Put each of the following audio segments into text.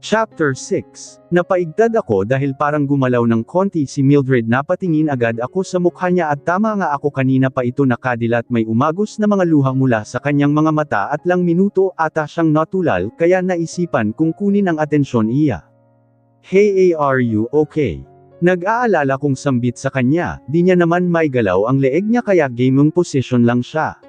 Chapter 6. Napaigtad ako dahil parang gumalaw ng konti si Mildred. Napatingin agad ako sa mukha niya at tama nga ako, kanina pa ito nakadilat, may umagos na mga luha mula sa kanyang mga mata at lang minuto ata siyang natulal, kaya naisipan kong kunin ang atensyon iya. Hey, are you okay? Nag-aalala kong sambit sa kanya, di niya naman may galaw ang leeg niya kaya gaming position lang siya.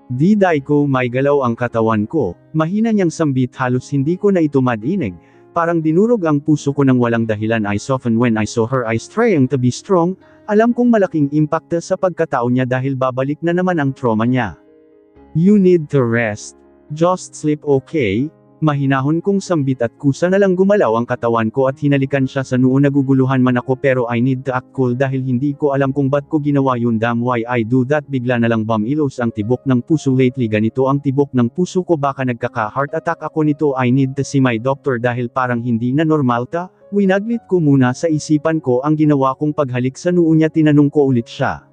Di ko may galaw ang katawan ko, mahina niyang sambit, halos hindi ko na ito madinig, parang dinurog ang puso ko ng walang dahilan. I softened when I saw her eyes trying to be strong, alam kong malaking impact sa pagkatao niya dahil babalik na naman ang trauma niya. You need to rest. Just sleep, okay? Mahinahon kong sambit at kusa na lang gumalaw ang katawan ko at hinalikan siya sa noo. Naguguluhan man ako pero I need to act cool dahil hindi ko alam kung ba't ko ginawa yun. Damn, why I do that? Bigla na lang bumilos ang tibok ng puso. Lately ganito ang tibok ng puso ko, baka nagkaka-heart attack ako nito. I need to see my doctor dahil parang hindi na normal ta. Winaglit ko muna sa isipan ko ang ginawa kong paghalik sa noo niya. Tinanong ko ulit siya.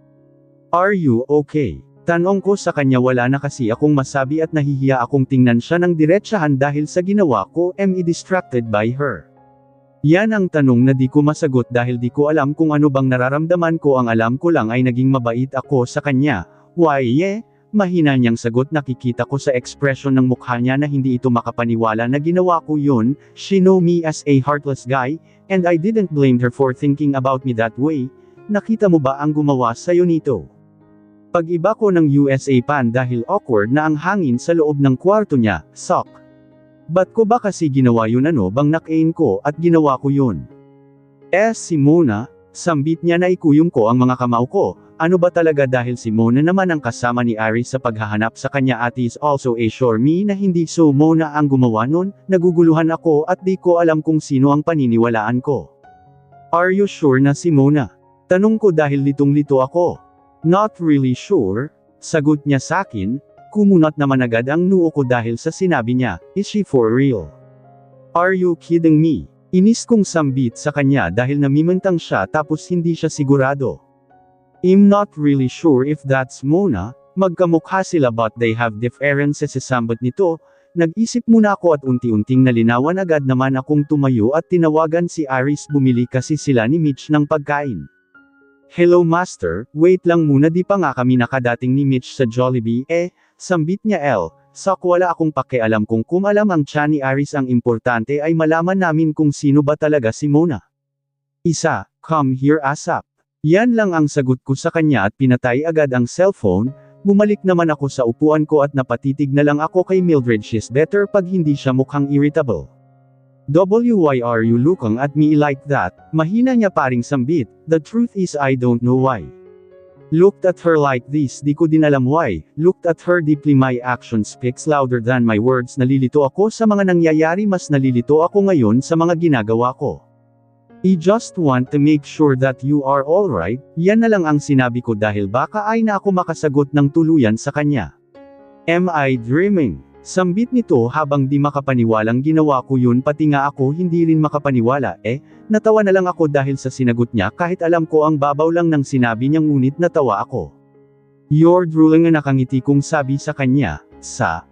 Are you okay? Tanong ko sa kanya, wala na kasi akong masabi at nahihiya akong tingnan siya ng diretsahan dahil sa ginawa ko. Am I distracted by her? Yan ang tanong na di ko masagot dahil di ko alam kung ano bang nararamdaman ko. Ang alam ko lang ay naging mabait ako sa kanya. Why mahina niyang sagot. Nakikita ko sa ekspresyon ng mukha niya na hindi ito makapaniwala na ginawa ko yun. She know me as a heartless guy, and I didn't blame her for thinking about me that way. Nakita mo ba ang gumawa sa'yo nito? Pag-iba ko ng USA pan dahil awkward na ang hangin sa loob ng kwarto niya. Sok. Ba't ko ba kasi ginawa yun? Ano bang nakain ko at ginawa ko yun? Si Mona, sambit niya na ikuyom ko ang mga kamao ko. Ano ba talaga dahil si Mona naman ang kasama ni Aris sa paghahanap sa kanya at is also assure me na hindi so Mona ang gumawa nun. Naguguluhan ako at di ko alam kung sino ang paniniwalaan ko. Are you sure na si Mona? Tanong ko dahil litong-lito ako. Not really sure, sagot niya sakin. Kumunat naman agad ang noo ko dahil sa sinabi niya. Is she for real? Are you kidding me? Inis kong sambit sa kanya dahil namimintang siya tapos hindi siya sigurado. I'm not really sure if that's Mona. Magkamukha sila but they have differences. Sambot nito. Nag-isip muna ako at unti-unting nalinawan. Agad naman akong tumayo at tinawagan si Aris. Bumili kasi sila ni Mitch ng pagkain. Hello master, wait lang muna, di pa nga kami nakadating ni Mitch sa Jollibee. Sambit niya Sok, wala akong pakialam kung kumalam ang tiyan ni Aris, ang importante ay malaman namin kung sino ba talaga si Mona. Come here ASAP. Yan lang ang sagot ko sa kanya at pinatay agad ang cellphone. Bumalik naman ako sa upuan ko at napatitig na lang ako kay Mildred. She's better pag hindi siya mukhang irritable. Why are you looking at me like that? Mahina niya paring sambit. The truth is I don't know why. Looked at her like this, di ko din alam why. Looked at her deeply, my action speaks louder than my words. Nalilito ako sa mga nangyayari, mas nalilito ako ngayon sa mga ginagawa ko. I just want to make sure that you are alright. Yan na lang ang sinabi ko dahil baka ay na ako makasagot ng tuluyan sa kanya. Am I dreaming? Sambit nito habang di makapaniwalang ginawa ko yun, pati nga ako hindi rin makapaniwala. Natawa na lang ako dahil sa sinagot niya kahit alam ko ang babaw lang ng sinabi niya, ngunit natawa ako. You're drooling, na nakangiti kong sabi sa kanya.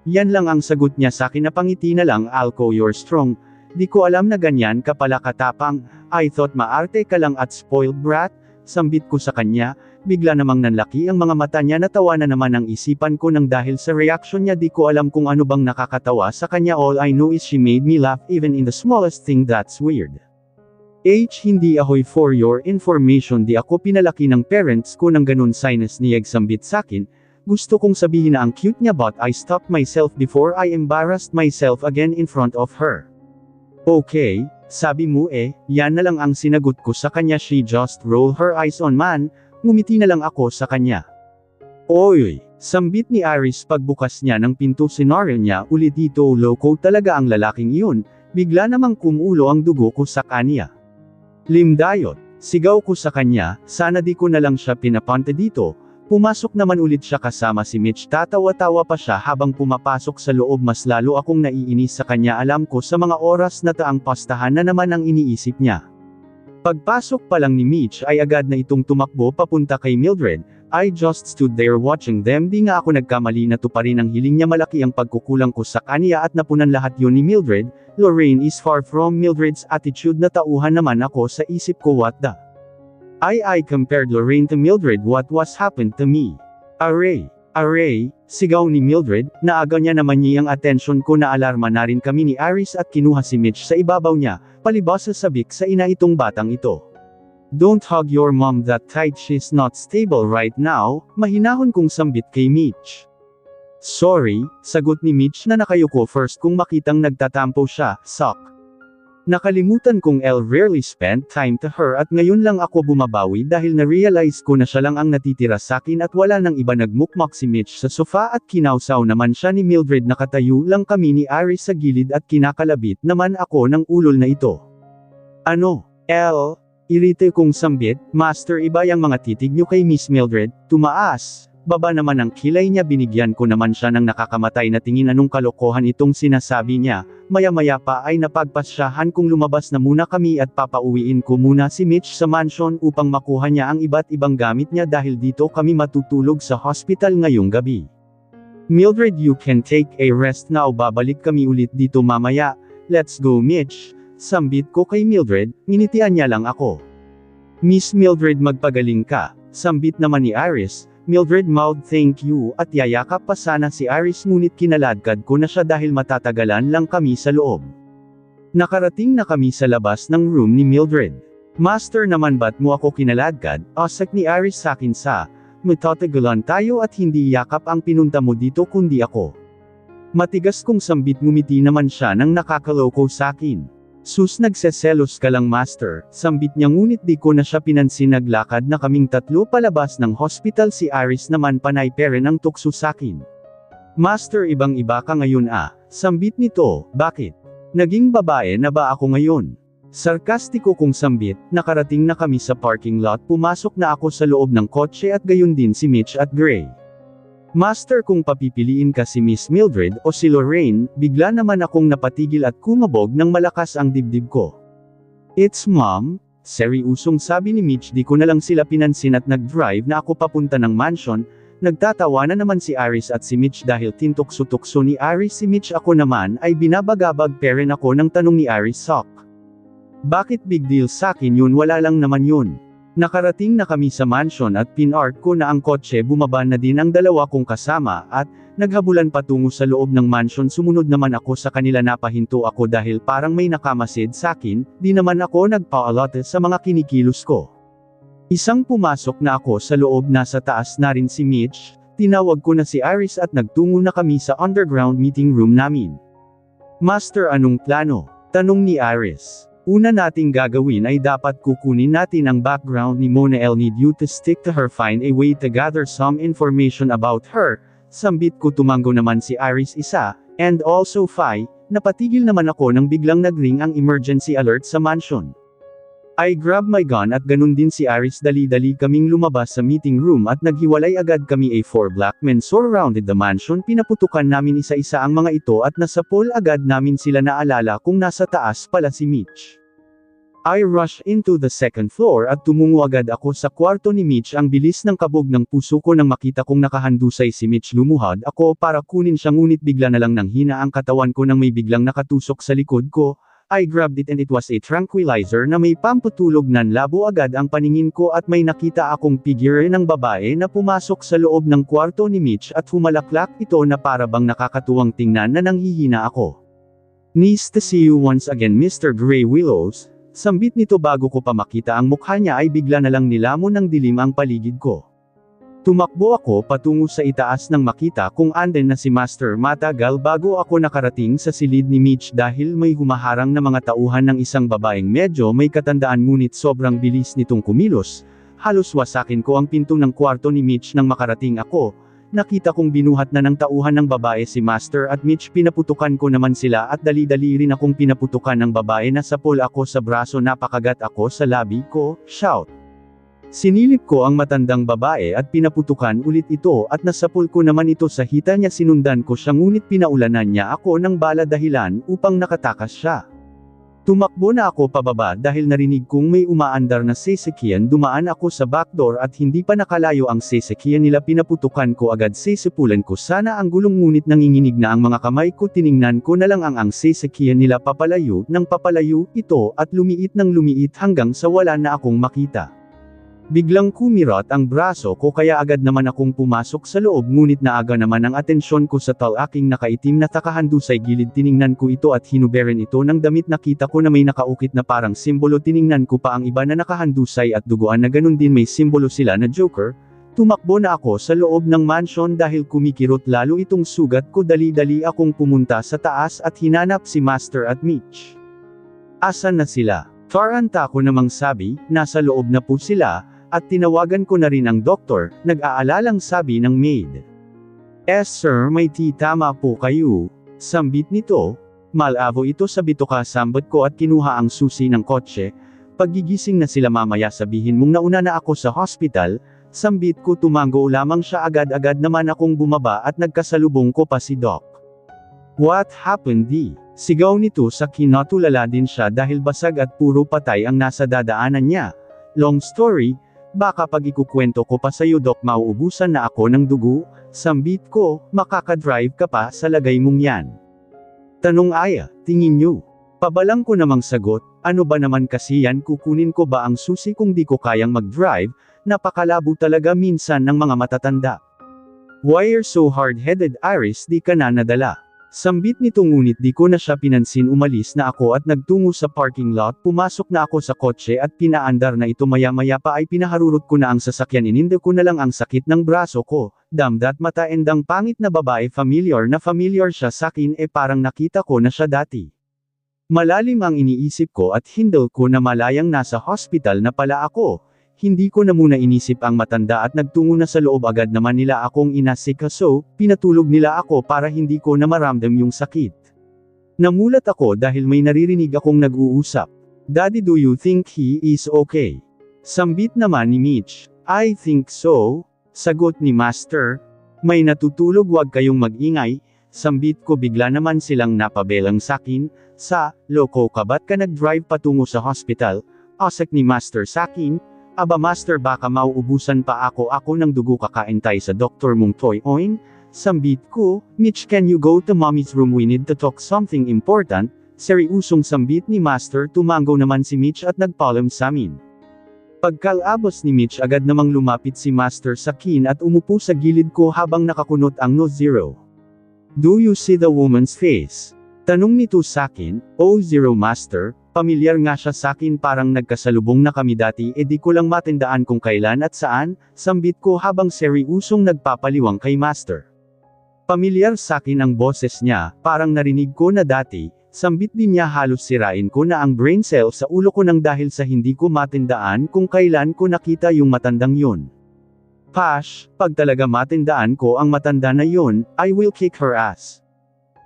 Yan lang ang sagot niya sakin, napangiti na lang. Alco, you're strong. Di ko alam na ganyan ka pala katapang. I thought maarte ka lang at spoiled brat. Sambit ko sa kanya. Bigla namang nanlaki ang mga mata niya. Natawa na naman ang isipan ko nang dahil sa reaction niya. Di ko alam kung ano bang nakakatawa sa kanya. All I know is she made me laugh even in the smallest thing. That's weird. Hindi ahoy, for your information, di ako pinalaki ng parents ko ng ganun. Sinus niyag sambit sakin. Gusto kong sabihin na ang cute niya but I stopped myself before I embarrassed myself again in front of her. Okay, sabi mo yan na lang ang sinagot ko sa kanya. She just rolled her eyes on man. Ngumiti na lang ako sa kanya. Oy, sambit ni Aris pagbukas niya ng pinto. Sinaril niya ulit dito. Loko talaga ang lalaking iyon. Bigla namang kumulo ang dugo ko sa kanya. Limdayot, sigaw ko sa kanya, sana di ko na lang siya pinapunta dito. Pumasok naman ulit siya kasama si Mitch. Tatawa-tawa pa siya habang pumapasok sa loob. Mas lalo akong naiinis sa kanya. Alam ko sa mga oras na taang pastahan na naman ang iniisip niya. Pagpasok pa lang ni Mitch ay agad na itong tumakbo papunta kay Mildred. I just stood there watching them. Di nga ako nagkamali na tuparin ang hiling niya. Malaki ang pagkukulang ko sa kanya at napunan lahat yun ni Mildred. Lorraine is far from Mildred's attitude na tauhan naman ako sa isip ko what the. I compared Lorraine to Mildred. What was happened to me? Aray, sigaw ni Mildred, naaga niya naman niya ang atensyon ko. Naalarma na rin kami ni Iris at kinuha si Mitch sa ibabaw niya, palibas sa sabik sa ina itong batang ito. Don't hug your mom that tight, she's not stable right now, mahinahon kong sambit kay Mitch. Sorry, sagot ni Mitch na nakayuko first kung makitang nagtatampo siya, suck. Nakalimutan kong Elle rarely spent time to her at ngayon lang ako bumabawi dahil na-realize ko na siya lang ang natitira sakin at wala nang iba. Nagmukmak si Mitch sa sofa at kinausaw naman siya ni Mildred. Nakatayo lang kami ni Iris sa gilid at kinakalabit naman ako ng ulol na ito. Ano, Elle? Irite kong sambit, Master, iba yang mga titig niyo kay Miss Mildred, tumaas. Baba naman ang kilay niya. Binigyan ko naman siya ng nakakamatay na tingin. Anong kalokohan itong sinasabi niya? Maya-maya pa ay napagpasyahan kung lumabas na muna kami at papauwiin ko muna si Mitch sa mansion upang makuha niya ang iba't ibang gamit niya dahil dito kami matutulog sa hospital ngayong gabi. Mildred, you can take a rest now. Babalik kami ulit dito mamaya. Let's go, Mitch. Sambit ko kay Mildred, nginitian niya lang ako. Miss Mildred, magpagaling ka. Sambit naman ni Iris. Mildred mouthed thank you at yayakap pa sana si Iris ngunit kinaladkad ko na siya dahil matatagalan lang kami sa loob. Nakarating na kami sa labas ng room ni Mildred. Master naman, ba't mo ako kinaladkad? Asak ni Iris sakin sa, matatagalan tayo at hindi yakap ang pinunta mo dito kundi ako. Matigas kong sambit. Ngumiti naman siya nang nakakaloko sakin. Sus, nagseselos ka lang, Master, sambit niya ngunit di ko na siya pinansin. Naglakad na kaming tatlo palabas ng hospital. Si Iris naman panay peren ang tukso sakin. Master, ibang iba ka ngayon sambit nito. Bakit? Naging babae na ba ako ngayon? Sarkastiko kong sambit. Nakarating na kami sa parking lot. Pumasok na ako sa loob ng kotse at gayon din si Mitch at Gray. Master, kung papipiliin ka si Miss Mildred o si Lorraine, bigla naman akong napatigil at kumabog ng malakas ang dibdib ko. It's Mom, seryusong sabi ni Mitch. Di ko na lang sila pinansin at nag-drive na ako papunta ng mansion. Nagtatawa na naman si Iris at si Mitch dahil tintukso-tukso ni Iris si Mitch. Ako naman ay binabagabag peren ako ng tanong ni Iris, Sok. Bakit big deal sakin yun? Wala lang naman yun. Nakarating na kami sa mansion at pinark ko na ang kotse. Bumaba na din ang dalawa kong kasama at naghabulan patungo sa loob ng mansion. Sumunod naman ako sa kanila. Napahinto ako dahil parang may nakamasid sakin. Di naman ako nagpaalote sa mga kinikilos ko. Isang pumasok na ako sa loob. Nasa taas na rin si Mitch. Tinawag ko na si Iris at nagtungo na kami sa underground meeting room namin. Master, anong plano? Tanong ni Iris. Una nating gagawin ay dapat kukunin natin ang background ni Mona. I'll need you to stick to her. Find a way to gather some information about her. Sambit ko. Tumango naman si Iris isa, and also Fi. Napatigil naman ako nang biglang nagring ang emergency alert sa mansion. I grab my gun at ganun din si Iris. Dali-dali kaming lumabas sa meeting room at naghiwalay agad kami. Four black men surrounded the mansion. Pinaputukan namin isa-isa ang mga ito at nasapol agad namin sila. Naalala kung nasa taas pala si Mitch. I rushed into the second floor at tumungo agad ako sa kwarto ni Mitch. Ang bilis ng kabog ng puso ko nang makita kong nakahandusay si Mitch. Lumuhad ako para kunin siya ngunit bigla na lang nanghina ang katawan ko nang may biglang nakatusok sa likod ko. I grabbed it and it was a tranquilizer na may pampatulog. Nanlabo agad ang paningin ko at may nakita akong figure ng babae na pumasok sa loob ng kwarto ni Mitch at humalaklak ito na para bang nakakatuwang tingnan na nanghihina ako. Nice to see you once again, Mr. Gray Willows. Sambit nito. Bago ko pa makita ang mukha niya ay bigla na lang nilamon ng dilim ang paligid ko. Tumakbo ako patungo sa itaas nang makita kung anden na si Master. Matagal bago ako nakarating sa silid ni Mitch dahil may humaharang na mga tauhan ng isang babaeng medyo may katandaan ngunit sobrang bilis nitong kumilos. Halos wasakin ko ang pinto ng kwarto ni Mitch nang makarating ako. Nakita kong binuhat na ng tauhan ng babae si Master at Mitch. Pinaputukan ko naman sila at dali-dali rin akong pinaputukan ng babae. Nasapol ako sa braso. Napakagat ako sa labi ko. Shout! Sinilip ko ang matandang babae at pinaputukan ulit ito at nasapol ko naman ito sa hita niya. Sinundan ko siya ngunit pinaulanan niya ako ng bala dahilan upang nakatakas siya. Tumakbo na ako pababa dahil narinig kong may umaandar na sasakyan. Dumaan ako sa backdoor at hindi pa nakalayo ang sasakyan nila, pinaputukan ko agad sisipulan ko sana ang gulong, ngunit nanginginig na ang mga kamay ko. Tiningnan ko na lang ang sasakyan nila, papalayo ng papalayo ito at lumiit ng lumiit hanggang sa wala na akong makita. Biglang kumirot ang braso ko kaya agad naman akong pumasok sa loob, ngunit naaga naman ang atensyon ko sa aking nakaitim na takahandusay gilid. Tiningnan ko ito at hinuberan ito ng damit. Nakita ko na may nakaukit na parang simbolo. Tiningnan ko pa ang iba na nakahandusay at duguan na ganun din, may simbolo sila na Joker. Tumakbo na ako sa loob ng mansion dahil kumikirot lalo itong sugat ko. Dali-dali akong pumunta sa taas at hinanap si Master at Mitch. Asan na sila? Taranta ko namang sabi, nasa loob na po sila. At tinawagan ko na rin ang doktor, nag-aalalang sabi ng maid. Sir, may tama po kayo. Sambit nito. Malabo ito sa bituka, sambat ko at kinuha ang susi ng kotse. Paggigising na sila mamaya sabihin mong nauna na ako sa hospital. Sambit ko, tumango lamang siya. Agad-agad naman akong bumaba at nagkasalubong ko pa si Doc. What happened di? Sigaw nito sa kinatulala din siya dahil basag at puro patay ang nasa dadaanan niya. Long story. Baka pag ikukwento ko pa sa'yo Doc mauubusan na ako ng dugo. Sambit ko, makakadrive ka pa sa lagay mong yan. Tanong Aya, tingin nyo? Pabalang ko namang sagot, ano ba naman kasi yan, kukunin ko ba ang susi kung di ko kayang mag-drive? Napakalabo talaga minsan ng mga matatanda. Why you're so hard-headed Iris, di ka na nadala? Sambit nito, ngunit di ko na siya pinansin. Umalis na ako at nagtungo sa parking lot. Pumasok na ako sa kotse at pinaandar na ito. Maya-maya pa ay pinaharurot ko na ang sasakyan. Ininde ko na lang ang sakit ng braso ko. Damdat mata endang pangit na babae, familiar siya sakin, parang nakita ko na siya dati. Malalim ang iniisip ko at hindol ko na malayang nasa hospital na pala ako. Hindi ko na muna inisip ang matanda at nagtungo na sa loob. Agad naman nila akong inasikaso, pinatulog nila ako para hindi ko na maramdam yung sakit. Namulat ako dahil may naririnig akong nag-uusap. Daddy, do you think he is okay? Sambit naman ni Mitch. I think so. Sagot ni Master. May natutulog, wag kayong mag-ingay. Sambit ko, bigla naman silang napabelang sakin. Loko ka ba't ka nag-drive patungo sa hospital? Asak ni Master sakin. Aba Master, baka mauubusan pa ako ng dugo, kakain tayo sa doktor mong toy oin. Sambit ko, Mitch, can you go to mommy's room, we need to talk something important. Seriusong sambit ni Master. Tumango naman si Mitch at nagpaalam sa amin. Pagkalabos ni Mitch, agad namang lumapit si Master sa akin at umupo sa gilid ko habang nakakunot ang No Zero. Do you see the woman's face? Tanong nito sakin. Oh Zero Master. Pamilyar nga siya sakin, parang nagkasalubong na kami dati, di ko lang matandaan kung kailan at saan. Sambit ko habang seryusong nagpapaliwang kay Master. Pamilyar sakin ang boses niya, parang narinig ko na dati. Sambit din niya, halos sirain ko na ang brain cell sa ulo ko nang dahil sa hindi ko matandaan kung kailan ko nakita yung matandang yun. Pash, pag talaga matandaan ko ang matanda na yun, I will kick her ass.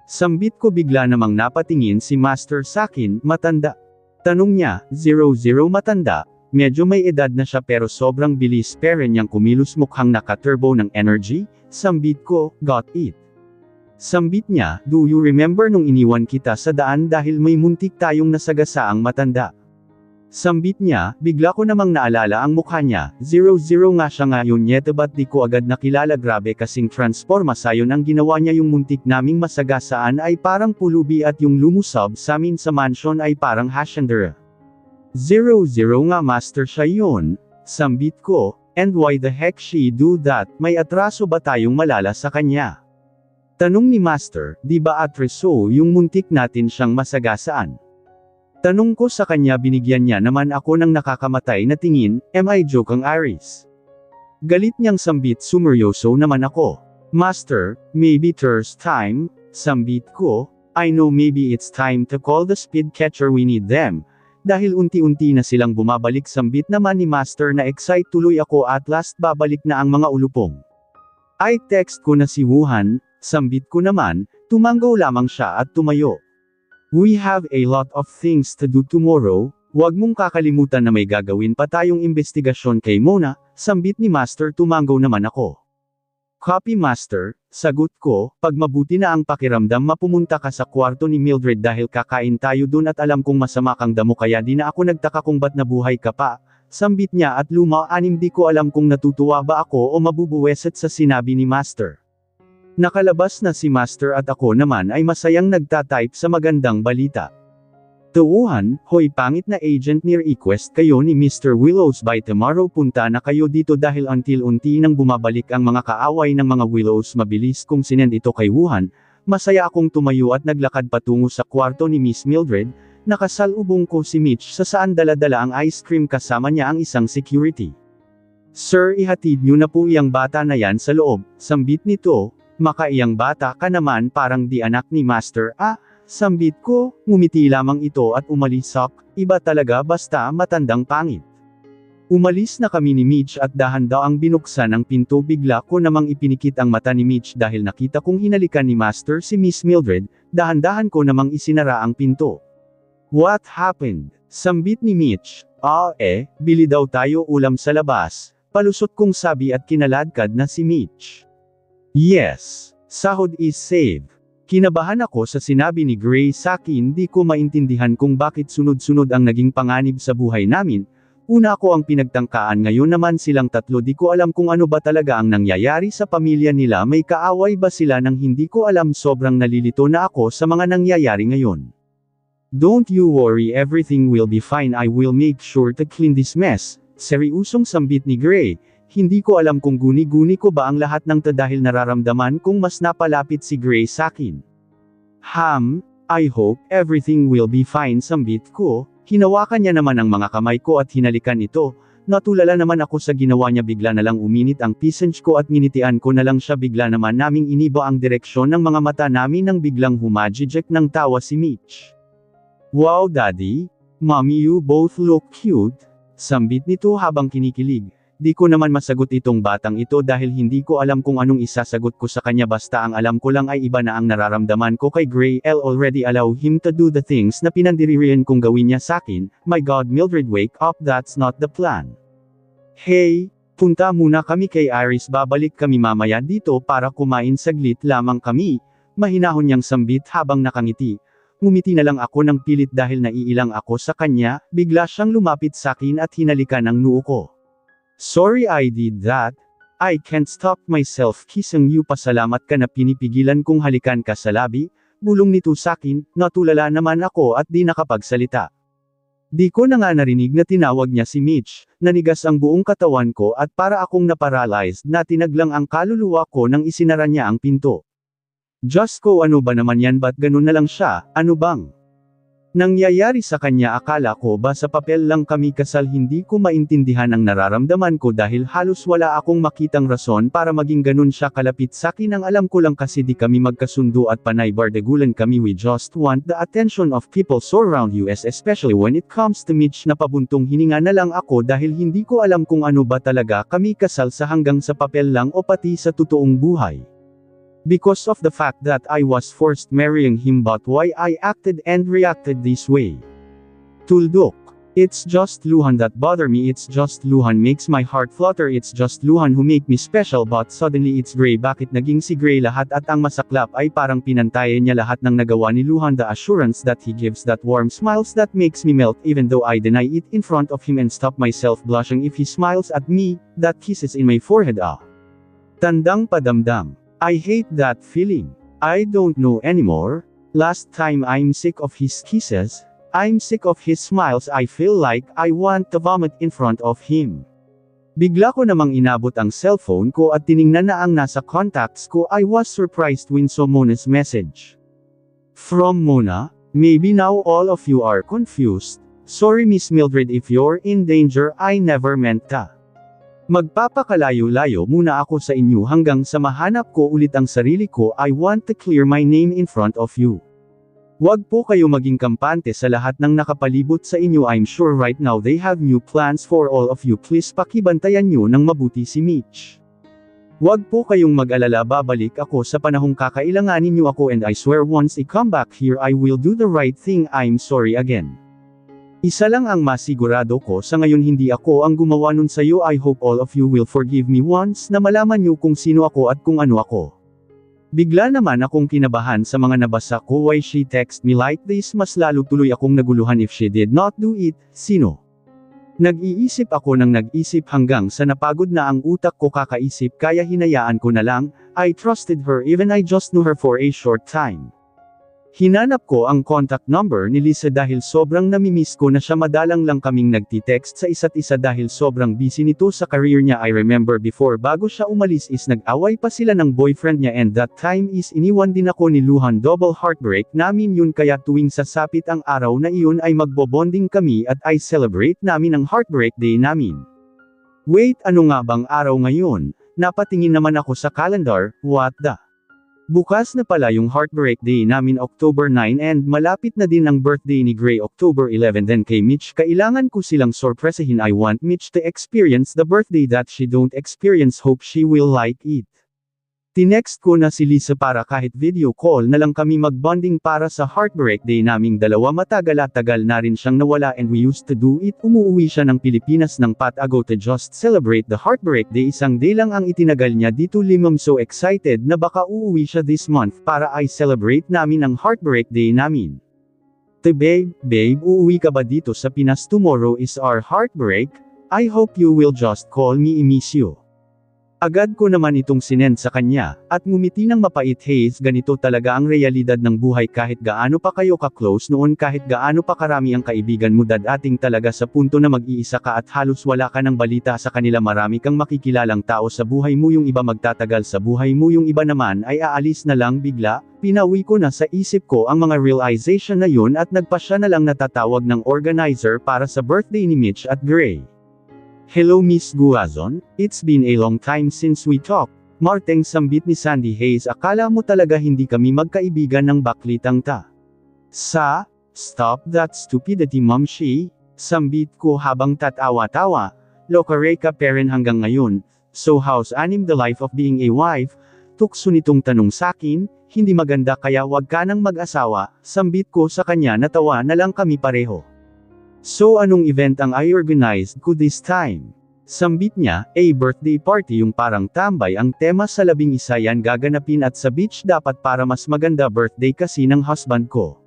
Sambit ko, bigla namang napatingin si Master sakin. Matanda? Tanong niya. 00 matanda, medyo may edad na siya pero sobrang bilis pera niyang kumilos, mukhang naka-turbo ng energy. Sambit ko, got it. Sambit niya, do you remember nung iniwan kita sa daan dahil may muntik tayong nasagasaang matanda? Sambit niya, bigla ko namang naalala ang mukha niya. 00 nga siya ngayon, yet ba't di ko agad nakilala, grabe kasing transforma sayon ang ginawa niya. Yung muntik naming masagasaan ay parang pulubi at yung lumusab sa amin sa mansion ay parang hasyandera. 00 nga Master, siya yun. Sambit ko, and why the heck she do that, may atraso ba tayong malala sa kanya? Tanong ni Master, di ba atraso yung muntik natin siyang masagasaan? Tanong ko sa kanya, binigyan niya naman ako ng nakakamatay na tingin. Am I joke ang Iris? Galit niyang sambit, sumeryoso naman ako. Master, maybe there's time. Sambit ko, I know, maybe it's time to call the speed catcher, we need them. Dahil unti-unti na silang bumabalik. Sambit naman ni Master na excite tuloy ako, at last babalik na ang mga ulupong. I text ko na si Wuhan. Sambit ko naman, tumango lamang siya at tumayo. We have a lot of things to do tomorrow. Huwag mong kakalimutan na may gagawin pa tayong investigasyon kay Mona. Sambit ni Master. Tumango naman ako. Copy Master. Sagot ko, pag mabuti na ang pakiramdam mapumunta ka sa kwarto ni Mildred dahil kakain tayo dun at alam kong masama kang damo kaya di na ako nagtaka kung ba't nabuhay ka pa. Sambit niya at luma-anim di ko alam kung natutuwa ba ako o mabubuweset sa sinabi ni Master. Nakalabas na si Master at ako naman ay masayang nagtatype sa magandang balita. Tauhan, hoy pangit na agent ni request kayo ni Mr. Willows by tomorrow punta na kayo dito dahil until-unti nang bumabalik ang mga kaaway ng mga Willows mabilis kong sinend ito kay Wuhan, masaya akong tumayo at naglakad patungo sa kwarto ni Miss Mildred, nakasalubong ko si Mitch sa saan dala-dala ang ice cream kasama niya ang isang security. Sir ihatid niyo na po iyang bata na yan sa loob, sambit nito, makaiyang bata ka naman parang di anak ni Master sambit ko, ngumiti lamang ito at umalisok, iba talaga basta matandang pangit. Umalis na kami ni Mitch at dahan-daang binuksan ang pinto bigla ko namang ipinikit ang mata ni Mitch dahil nakita kong hinalikan ni Master si Miss Mildred, dahan-dahan ko namang isinara ang pinto. What happened? Sambit ni Mitch, bili daw tayo ulam sa labas, palusot kong sabi at kinaladkad na si Mitch. Yes, sahod is saved. Kinabahan ako sa sinabi ni Gray sa akin di ko maintindihan kung bakit sunod-sunod ang naging panganib sa buhay namin, una ako ang pinagtangkaan ngayon naman silang tatlo di ko alam kung ano ba talaga ang nangyayari sa pamilya nila may kaaway ba sila nang hindi ko alam sobrang nalilito na ako sa mga nangyayari ngayon. Don't you worry everything will be fine I will make sure to clean this mess, seryosong sambit ni Gray. Hindi ko alam kung guni-guni ko ba ang lahat ng dahil nararamdaman kong mas napalapit si Gray sakin. I hope everything will be fine sambit ko, hinawakan niya naman ang mga kamay ko at hinalikan ito, natulala naman ako sa ginawa niya bigla na lang uminit ang pisnch ko at nginitian ko na lang siya bigla naman naming iniba ang direksyon ng mga mata namin nang biglang humajijek ng tawa si Mitch. Wow daddy, mommy you both look cute, sambit nito habang kinikilig. Di ko naman masagot itong batang ito dahil hindi ko alam kung anong isasagot ko sa kanya basta ang alam ko lang ay iba na ang nararamdaman ko kay Gray I'll already allow him to do the things na pinandiririyan kong gawin niya sakin, my God Mildred wake up that's not the plan. Hey, punta muna kami kay Iris babalik kami mamaya dito para kumain saglit lamang kami, mahinahon niyang sambit habang nakangiti. Ngumiti na lang ako ng pilit dahil naiilang ako sa kanya, bigla siyang lumapit sakin at hinalikan ang noo ko. Sorry I did that. I can't stop myself kissing you pasalamat ka na pinipigilan kong halikan ka sa labi, bulong nito sakin, natulala naman ako at di nakapagsalita. Di ko na nga narinig na tinawag niya si Mitch, nanigas ang buong katawan ko at para akong naparalyzed na tinaglang ang kaluluwa ko nang isinara niya ang pinto. Diyos ko ano ba naman yan ba't ganun na lang siya, ano bang? Nangyayari sa kanya akala ko ba sa papel lang kami kasal hindi ko maintindihan ang nararamdaman ko dahil halos wala akong makitang rason para maging ganun siya kalapit sakin ang alam ko lang kasi di kami magkasundo at panay bardagulan kami we just want the attention of people so around us especially when it comes to Mitch na pabuntong hininga na lang ako dahil hindi ko alam kung ano ba talaga kami kasal sa hanggang sa papel lang o pati sa totoong buhay. Because of the fact that I was forced marrying him but why I acted and reacted this way. Tuldok. It's just Luhan that bother me it's just Luhan makes my heart flutter it's just Luhan who make me special but suddenly it's Gray bakit naging si Gray lahat at ang masaklap ay parang pinantayan niya lahat ng nagawa ni Luhan the assurance that he gives that warm smiles that makes me melt even though I deny it in front of him and stop myself blushing if he smiles at me, that kisses in my forehead Tandang padamdam. I hate that feeling. I don't know anymore. Last time I'm sick of his kisses. I'm sick of his smiles I feel like I want to vomit in front of him. Bigla ko namang inabot ang cellphone ko at tiningnan na ang nasa contacts ko I was surprised when saw Mona's message. From Mona, maybe now all of you are confused. Sorry Miss Mildred if you're in danger I never meant to. Magpapakalayo-layo muna ako sa inyo hanggang sa mahanap ko ulit ang sarili ko I want to clear my name in front of you. Huwag po kayo maging kampante sa lahat ng nakapalibot sa inyo I'm sure right now they have new plans for all of you please pakibantayan nyo ng mabuti si Mitch. Huwag po kayong mag-alala babalik ako sa panahong kakailanganin nyo ako and I swear once I come back here I will do the right thing I'm sorry again. Isa lang ang masigurado ko sa ngayon hindi ako ang gumawa nun sa'yo I hope all of you will forgive me once na malaman nyo kung sino ako at kung ano ako. Bigla naman akong kinabahan sa mga nabasa ko. Why she text me like this? Mas lalo tuloy akong naguluhan. If she did not do it, sino? Nag-iisip ako ng nag-isip hanggang sa napagod na ang utak ko kakaisip kaya hinayaan ko na lang. I trusted her even I just knew her for a short time. Hinanap ko ang contact number ni Lisa dahil sobrang namimiss ko na siya. Madalang lang kaming nagti-text sa isa't isa dahil sobrang busy nito sa career niya. I remember before bago siya umalis is nag-away pa sila ng boyfriend niya and that time is iniwan din ako ni Luhan. Double heartbreak namin yun kaya tuwing sasapit ang araw na iyon ay magbobonding kami at I celebrate namin ang heartbreak day namin. Wait, ano nga bang araw ngayon? Napatingin naman ako sa calendar. What the? Bukas na pala yung heartbreak day namin October 9 and malapit na din ang birthday ni Gray October 11. Then kay Mitch kailangan ko silang sorpresahin. I want Mitch to experience the birthday that she don't experience. Hope she will like it. Tinext ko na si Lisa para kahit video call na lang kami magbonding para sa heartbreak day naming dalawa. Matagal na rin siyang nawala and we used to do it. Umuwi siya ng Pilipinas ng pat ago to just celebrate the heartbreak day. Isang day lang ang itinagal niya dito. I'm so excited na baka uuwi siya this month para I celebrate namin ang heartbreak day namin. Babe, uuwi ka ba dito sa Pinas? Tomorrow is our heartbreak. I hope you will just call me. I miss you. Agad ko naman itong sinend sa kanya, at ngumiti ng mapait. Hayes, ganito talaga ang realidad ng buhay. Kahit gaano pa kayo ka-close noon, kahit gaano pa karami ang kaibigan mo, dadating talaga sa punto na mag-iisa ka at halos wala ka ng balita sa kanila. Marami kang makikilalang tao sa buhay mo, yung iba magtatagal sa buhay mo, yung iba naman ay aalis na lang bigla. Pinawi ko na sa isip ko ang mga realization na yun at nagpasya na lang natatawag ng organizer para sa birthday ni Mitch at Gray. Hello Miss Guazon, it's been a long time since we talked. Marteng sambit ni Sandy. Hayes, akala mo talaga hindi kami magkaibigan ng baklitang ta? Stop that stupidity mom. Sambit ko habang tatawa-tawa. Lokareka peren hanggang ngayon. So how's anim the life of being a wife? Tukso nitong tanong sakin. Hindi maganda kaya wag ka nang mag-asawa. Sambit ko sa kanya. Natawa na lang kami pareho. So anong event ang I organized ko this time? Sambit niya, a birthday party, yung parang tambay ang tema. Sa 11 yan gaganapin at sa beach dapat para mas maganda. Birthday kasi ng husband ko.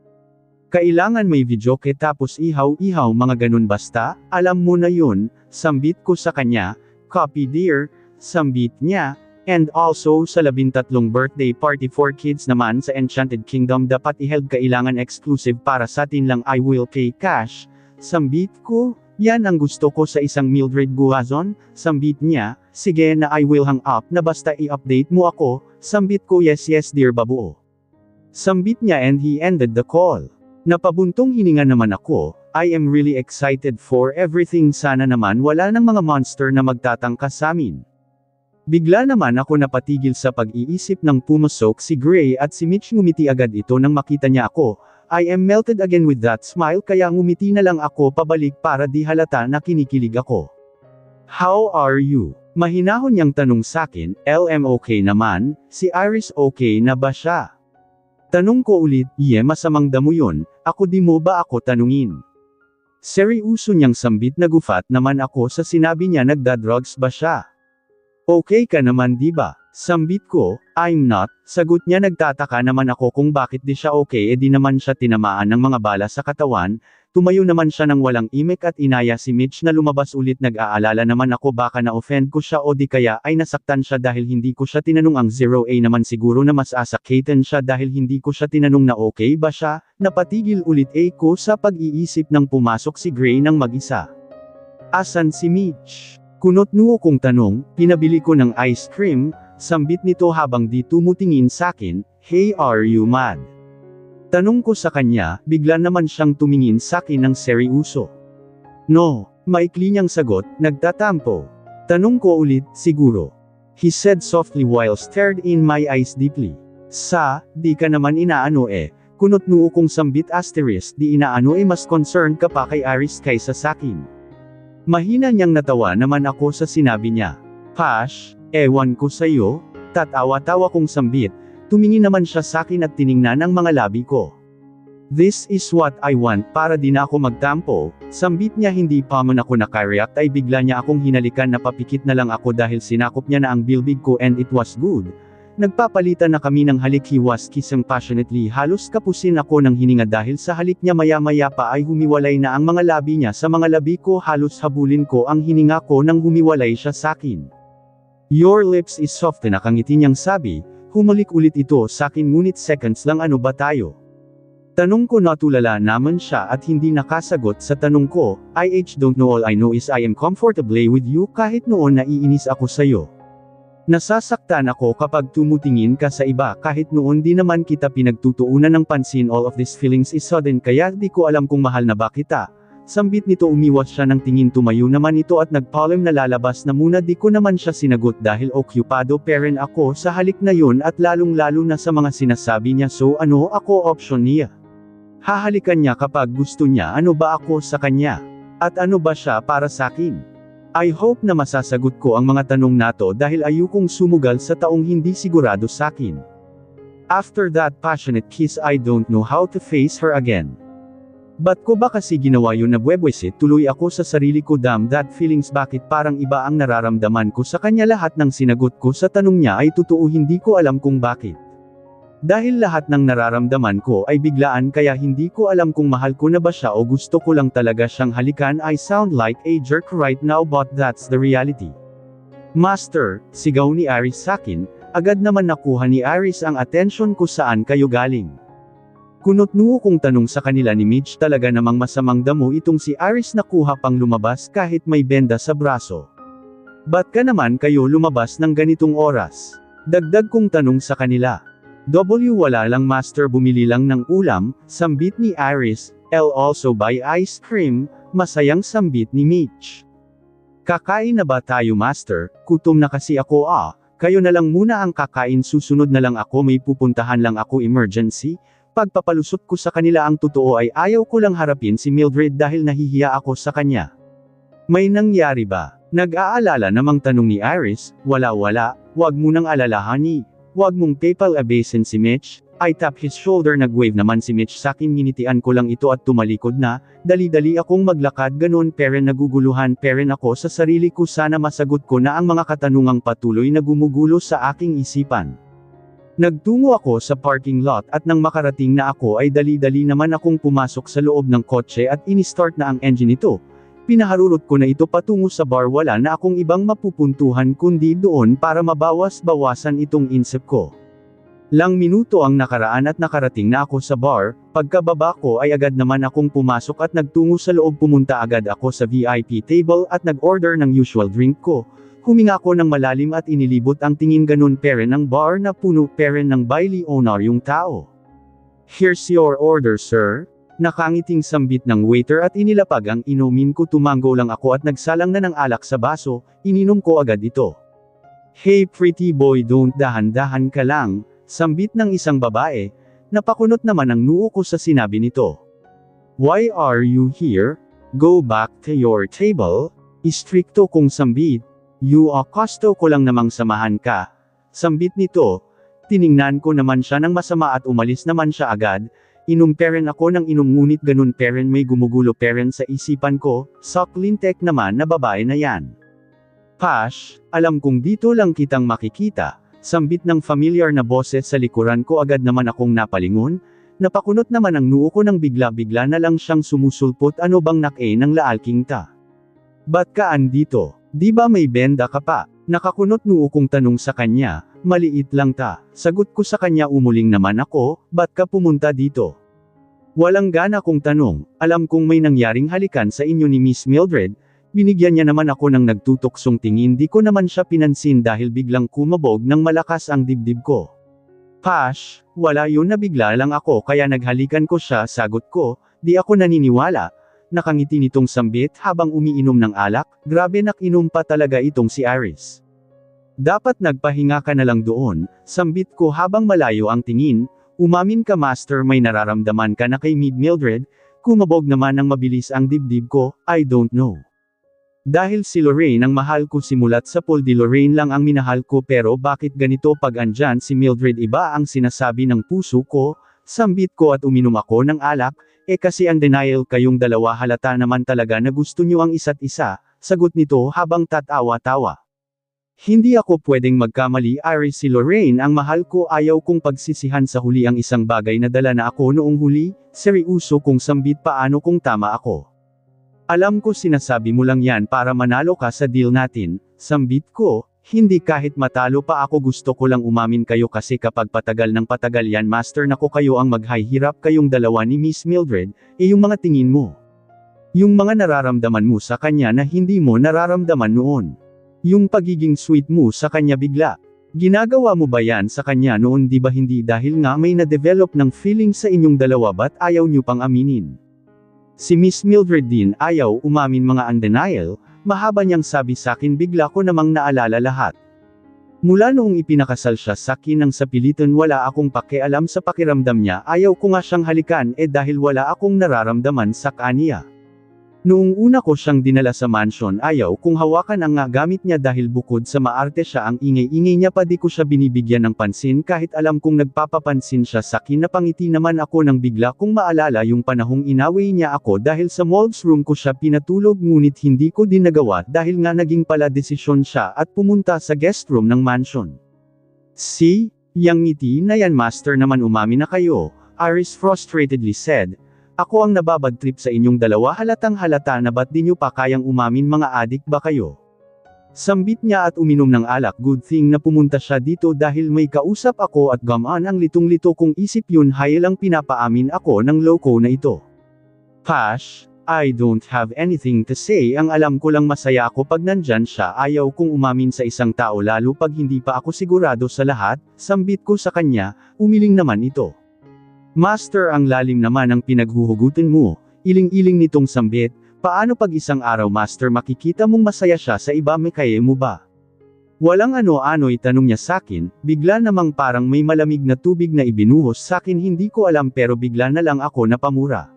Kailangan may videoke tapos ihaw-ihaw mga ganun basta, alam mo na yun. Sambit ko sa kanya, copy dear. Sambit niya, and also sa 13 birthday party for kids naman sa Enchanted Kingdom dapat i-held, kailangan exclusive para sa atin lang. I will pay cash. Sambit ko, yan ang gusto ko sa isang Mildred Guazon. Sambit niya, sige na I will hang up na basta i-update mo ako. Sambit ko yes dear babuo. Sambit niya and he ended the call. Napabuntong hininga naman ako. I am really excited for everything. Sana naman wala ng mga monster na magtatangka sa amin. Bigla naman ako napatigil sa pag-iisip ng pumusok si Gray at si Mitch. Ngumiti agad ito nang makita niya ako. I am melted again with that smile kaya ngumiti na lang ako pabalik para di halata na kinikilig ako. How are you? Mahinahon niyang tanong sakin. LM okay naman. Si Iris okay na ba siya? Tanong ko ulit. Masamang damo yun. Ako di mo ba ako tanungin? Seryoso niyang sambit. Nagufat naman ako sa sinabi niya. Nagda-drugs ba siya? Okay ka naman di ba? Sambit ko, I'm not. Sagot niya. Nagtataka naman ako kung bakit di siya okay, di naman siya tinamaan ng mga bala sa katawan. Tumayo naman siya ng walang imik at inaya si Mitch na lumabas ulit. Nag-aalala naman ako baka na-offend ko siya o di kaya ay nasaktan siya dahil hindi ko siya tinanong. Ang 0A naman siguro na mas asakatan siya dahil hindi ko siya tinanong na okay ba siya. Napatigil ulit ko sa pag-iisip nang pumasok si Gray ng mag-isa. Asan si Mitch? Kunot-nuo kong tanong. Pinabili ko ng ice cream. Sambit nito habang di tumutingin sakin. Hey, are you mad? Tanong ko sa kanya. Bigla naman siyang tumingin sakin ng seryoso. No, maikli niyang sagot. Nagtatampo. Tanong ko ulit. Siguro. He said softly while stared in my eyes deeply. Di ka naman inaano Kunot-nuo kong sambit asterisk. Di inaano mas concerned ka pa kay Iris kaysa sakin. Mahina niyang natawa naman ako sa sinabi niya. Pash, ewan ko sa'yo. Tatawa-tawa kong sambit. Tumingin naman siya sakin at tiningnan ang mga labi ko. This is what I want para di na ako magtampo. Sambit niya. Hindi pa man ako nakareact ay bigla niya akong hinalikan. Napapikit na lang ako dahil sinakop niya na ang bilbig ko and it was good. Nagpapalitan na kami ng halik, he was kissing passionately, halos kapusin ako ng hininga dahil sa halik niya, maya-maya pa ay humiwalay na ang mga labi niya sa mga labi ko, halos habulin ko ang hininga ko nang humiwalay siya sakin. Your lips is soft, nakangiti niyang sabi, humalik ulit ito sakin ngunit seconds lang, ano ba tayo? Tanong ko, natulala naman siya at hindi nakasagot sa tanong ko, I don't know, all I know is I am comfortably with you, kahit noon naiinis ako sa'yo. Nasasaktan ako kapag tumutingin ka sa iba, kahit noon di naman kita pinagtutuunan ng pansin, all of these feelings is sudden kaya di ko alam kung mahal na ba kita. Sambit nito, umiwas siya ng tingin, tumayo naman ito at nagpalem na lalabas na muna, di ko naman siya sinagot dahil okyupado pa rin ako sa halik na yun at lalong-lalo na sa mga sinasabi niya, so ano ako option niya? Hahalikan niya kapag gusto niya, ano ba ako sa kanya? At ano ba siya para sa akin? I hope na masasagot ko ang mga tanong nato dahil ayokong sumugal sa taong hindi sigurado sakin. After that passionate kiss, I don't know how to face her again. Ba't ko ba kasi ginawa yun? Nabwebwesit tuloy ako sa sarili ko, damn that feelings, bakit parang iba ang nararamdaman ko sa kanya? Lahat ng sinagot ko sa tanong niya ay totoo, hindi ko alam kung bakit. Dahil lahat ng nararamdaman ko ay biglaan, kaya hindi ko alam kung mahal ko na ba siya o gusto ko lang talaga siyang halikan. I sound like a jerk right now but that's the reality. Master, sigaw ni Aris sakin, agad naman nakuha ni Aris ang atensyon ko, saan kayo galing? Kunot-nuo kong tanong sa kanila ni Mitch, talaga namang masamang damo itong si Aris, nakuha pang lumabas kahit may benda sa braso. Ba't ka naman kayo lumabas ng ganitong oras? Dagdag kong tanong sa kanila. Wala lang master, bumili lang ng ulam, sambit ni Aris, I'll also buy ice cream, masayang sambit ni Mitch. Kakain na ba tayo master? Gutom na kasi ako. Kayo na lang muna ang kakain, susunod na lang ako, may pupuntahan lang ako, emergency. Pagpapalusot ko sa kanila ang totoo ay ayaw ko lang harapin si Mildred dahil nahihiya ako sa kanya. May nangyari ba? Nag-aalala namang tanong ni Iris, wala, wag mo nang alalahanin. Wag mong PayPal abasin si Mitch. I tap his shoulder, nag-wave naman si Mitch sakin, nginitian ko lang ito at tumalikod na, dali-dali akong maglakad, ganon peren naguguluhan peren ako sa sarili ko, sana masagot ko na ang mga katanungang patuloy na gumugulo sa aking isipan. Nagtungo ako sa parking lot at nang makarating na ako ay dali-dali naman akong pumasok sa loob ng kotse at ini-start na ang engine nito. Pinaharurot ko na ito patungo sa bar, wala na akong ibang mapupuntuhan kundi doon para mabawas-bawasan itong insip ko. Lang minuto ang nakaraan at nakarating na ako sa bar, pagkababa ko ay agad naman akong pumasok at nagtungo sa loob, pumunta agad ako sa VIP table at nag-order ng usual drink ko. Huminga ko ng malalim at inilibot ang tingin, ganon peren ng bar na puno peren ng baili owner yung tao. Here's your order sir. Nakangiting sambit ng waiter at inilapag ang inumin ko, tumango lang ako at nagsalang na ng alak sa baso, ininom ko agad ito. Hey pretty boy, don't, dahan-dahan ka lang, sambit ng isang babae, napakunot naman ang noo ko sa sinabi nito. Why are you here? Go back to your table, istrikto kong sambit, you gusto ko lang namang samahan ka, sambit nito, tiningnan ko naman siya ng masama at umalis naman siya agad. Inom peren ako ng inom ngunit ganun peren may gumugulo peren sa isipan ko, saklintek naman na babae na yan. Pash, alam kong dito lang kitang makikita, sambit ng familiar na boses sa likuran ko, agad naman akong napalingon, napakunot naman ang noo ko nang bigla-bigla na lang siyang sumusulpot, ano bang nake ng laalking ta? Ba't ka andito? Di ba may benda ka pa? Nakakunot noo kong tanong sa kanya, maliit lang ta. Sagot ko sa kanya, umuling naman ako, ba't ka pumunta dito? Walang gana kong tanong, alam kong may nangyaring halikan sa inyo ni Miss Mildred, binigyan niya naman ako ng nagtutuksong tingin, di ko naman siya pinansin dahil biglang kumabog ng malakas ang dibdib ko. Pash, wala yun, nabigla lang ako kaya naghalikan ko siya, sagot ko, di ako naniniwala. Nakangiti nitong sambit habang umiinom ng alak, grabe nakinom pa talaga itong si Iris. Dapat nagpahinga ka na lang doon, sambit ko habang malayo ang tingin, umamin ka master, may nararamdaman ka na kay Mildred, kumabog naman ng mabilis ang dibdib ko, I don't know. Dahil si Lorraine ang mahal ko simulat sa pool, di Lorraine lang ang minahal ko, pero bakit ganito pag andyan si Mildred, iba ang sinasabi ng puso ko, sambit ko at uminom ako ng alak, kasi undenial kayong dalawa, halata naman talaga na gusto nyo ang isa't isa, sagot nito habang tatawa-tawa. Hindi ako pwedeng magkamali, Iris. Si Lorraine ang mahal ko, ayaw kong pagsisihan sa huli ang isang bagay na dala na ako noong huli. Seryoso kong sambit, paano kung tama ako? Alam ko sinasabi mo lang yan para manalo ka sa deal natin, sambit ko. Hindi, kahit matalo pa ako gusto ko lang umamin kayo kasi kapag patagal ng patagal yan master nako kayo ang maghihirap kayong dalawa ni Miss Mildred, yung mga tingin mo. Yung mga nararamdaman mo sa kanya na hindi mo nararamdaman noon. Yung pagiging sweet mo sa kanya bigla. Ginagawa mo ba yan sa kanya noon, di ba hindi dahil nga may na-develop ng feeling sa inyong dalawa ba't ayaw nyo pang aminin? Si Miss Mildred din ayaw umamin, mga undenial, mahaba niyang sabi sakin, bigla ko namang naalala lahat. Mula noong ipinakasal siya sa akin ng sapilitan wala akong pakialam sa pakiramdam niya, ayaw ko nga siyang halikan dahil wala akong nararamdaman sa kanya. Noong una ko siyang dinala sa mansion ayaw kung hawakan ang nga gamit niya dahil bukod sa maarte siya ang ingay-ingay niya pa di ko siya binibigyan ng pansin kahit alam kong nagpapapansin siya sa akin. Napangiti naman ako nang bigla kong maalala yung panahong inaway niya ako dahil sa molds room ko siya pinatulog ngunit hindi ko din nagawa dahil nga naging pala desisyon siya at pumunta sa guest room ng mansion. See? Yang ngiti na yan master naman umamin na kayo, Iris frustratedly said. Ako ang nababad trip sa inyong dalawa, halatang halata na ba't di nyo pa kayang umamin, mga adik ba kayo? Sambit niya at uminom ng alak. Good thing na pumunta siya dito dahil may kausap ako at gamaan ang litong-lito kong isip yun hayalang pinapaamin ako ng loko na ito. Pash, I don't have anything to say, ang alam ko lang masaya ako pag nandyan siya, ayaw kong umamin sa isang tao lalo pag hindi pa ako sigurado sa lahat, sambit ko sa kanya, umiling naman ito. Master, ang lalim naman ang pinaghuhugutin mo, iling-iling nitong sambit, paano pag isang araw master makikita mong masaya siya sa iba, may kaya mo ba? Walang ano-ano'y tanong niya sakin, bigla namang parang may malamig na tubig na ibinuhos sakin, hindi ko alam pero bigla na lang ako napamura.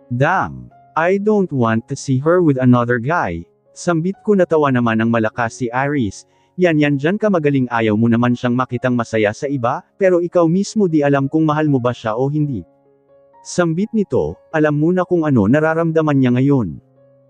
Damn, I don't want to see her with another guy. Sambit ko, natawa naman ng malakas si Iris. Yan dyan ka magaling, ayaw mo naman siyang makitang masaya sa iba, pero ikaw mismo di alam kung mahal mo ba siya o hindi. Sambit nito, alam mo na kung ano nararamdaman niya ngayon.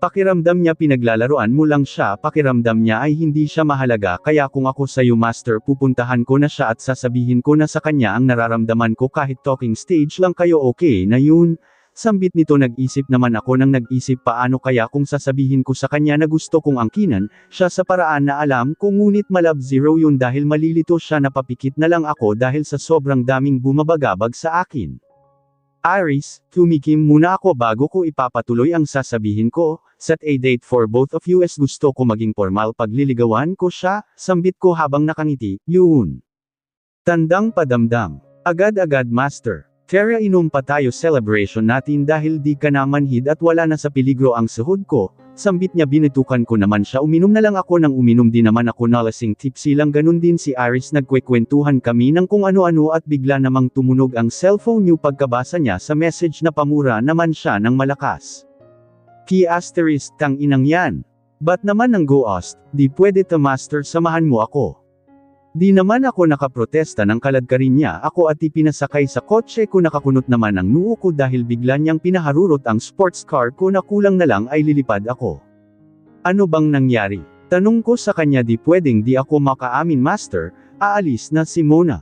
Pakiramdam niya pinaglalaroan mo lang siya, pakiramdam niya ay hindi siya mahalaga, kaya kung ako sa'yo master pupuntahan ko na siya at sasabihin ko na sa kanya ang nararamdaman ko kahit talking stage lang kayo, okay na yun? Sambit nito, nag-isip naman ako ng nag-isip, paano kaya kung sasabihin ko sa kanya na gusto kong angkinan siya sa paraan na alam ko ngunit malab zero yun dahil malilito siya, napapikit na lang ako dahil sa sobrang daming bumabagabag sa akin. Iris, tumikim muna ako bago ko ipapatuloy ang sasabihin ko, set a date for both of you as gusto ko maging formal pagliligawan ko siya, sambit ko habang nakangiti, yun. Tandang padamdam. Agad-agad master. Tara, inom pa tayo, celebration natin dahil di ka na manhid at wala na sa peligro ang sahod ko, sambit niya. Binitukan ko naman siya, uminom na lang ako nang uminom din naman ako, nalasing tipsy lang ganun din si Iris, nagkwekwentuhan kami ng kung ano-ano at bigla namang tumunog ang cellphone niyo, pagkabasa niya sa message na pamura naman siya ng malakas. Key asterisk, tang inang yan. Ba't naman ang ghost, di pwede ta master, samahan mo ako. Di naman ako nakaprotesta ng kaladkarin niya ako at ipinasakay sa kotse ko, nakakunot naman ang noo ko dahil bigla niyang pinaharurot ang sports car ko na kulang na lang ay lilipad ako. Ano bang nangyari? Tanong ko sa kanya, di pwedeng di ako makaamin master, aalis na si Mona.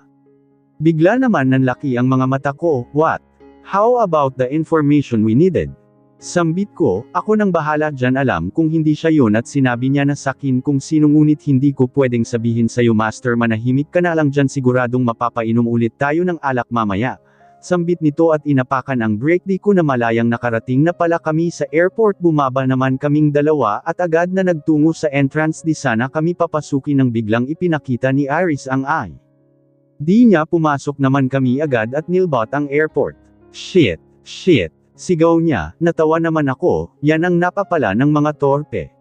Bigla naman nanlaki ang mga mata ko, what? How about the information we needed? Sambit ko, ako nang bahala dyan, alam kung hindi siya yun at sinabi niya na sakin kung sino ngunit hindi ko pwedeng sabihin sa'yo master, manahimik ka na lang dyan, siguradong mapapainom ulit tayo ng alak mamaya. Sambit nito at inapakan ang brake. Di ko na malayang nakarating na pala kami sa airport, bumaba naman kaming dalawa at agad na nagtungo sa entrance. Di sana kami papasukin nang biglang ipinakita ni Iris ang eye. Di niya pumasok naman kami agad at nilbot ang airport. Shit. Sigaw niya, natawa naman ako, yan ang napapala ng mga torpe.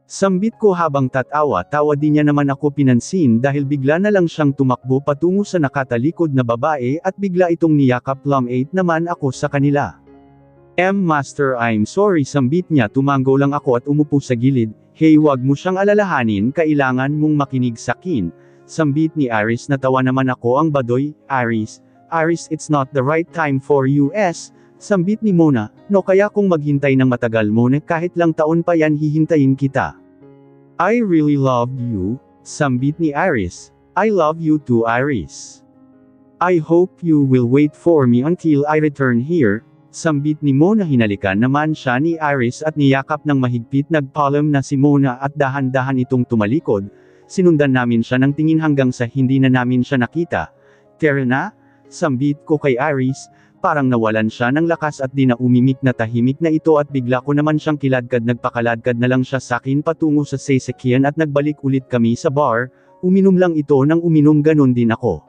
Sambit ko habang tatawa-tawa. Di niya naman ako pinansin dahil bigla na lang siyang tumakbo patungo sa nakatalikod na babae at bigla itong niyakap. Plumate naman ako sa kanila. Master, I'm sorry, sambit niya. Tumango lang ako at umupo sa gilid. Hey, wag mo siyang alalahanin, kailangan mong makinig sakin. Sambit ni Iris. Natawa naman ako, ang badoy. Iris, it's not the right time for us. Sambit ni Mona, no, kaya kung maghintay ng matagal Mona, kahit lang taon pa yan hihintayin kita. I really loved you. Sambit ni Iris. I love you too, Iris. I hope you will wait for me until I return here. Sambit ni Mona. Hinalikan naman siya ni Iris at niyakap ng mahigpit. Nagpaalam na si Mona at dahan-dahan itong tumalikod. Sinundan namin siya ng tingin hanggang sa hindi na namin siya nakita. Tara na? Sambit ko kay Iris. Parang nawalan siya ng lakas at di na umimik na tahimik na ito at bigla ko naman siyang kiladkad. Nagpakaladkad na lang siya sakin patungo sa sasakyan at nagbalik ulit kami sa bar. Uminom lang ito ng uminom, ganon din ako.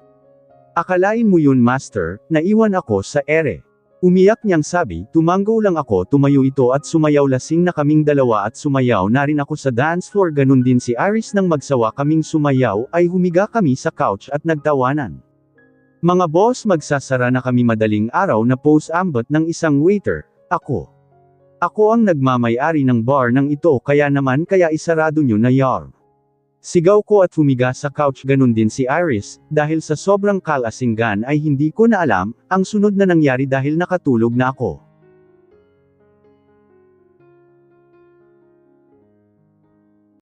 Akalain mo yun, master, naiwan ako sa ere. Umiyak niyang sabi. Tumanggo lang ako. Tumayo ito at sumayaw. Lasing na kaming dalawa at sumayaw na rin ako sa dance floor. Ganon din si Iris. Nang magsawa kaming sumayaw ay humiga kami sa couch at nagtawanan. Mga boss, magsasara na kami madaling araw na post-ambot ng isang waiter. Ako ang nagmamay-ari ng bar ng ito, kaya isarado nyo na yar. Sigaw ko at humiga sa couch. Ganon din si Iris. Dahil sa sobrang kalasinggan ay hindi ko na alam ang sunod na nangyari dahil nakatulog na ako.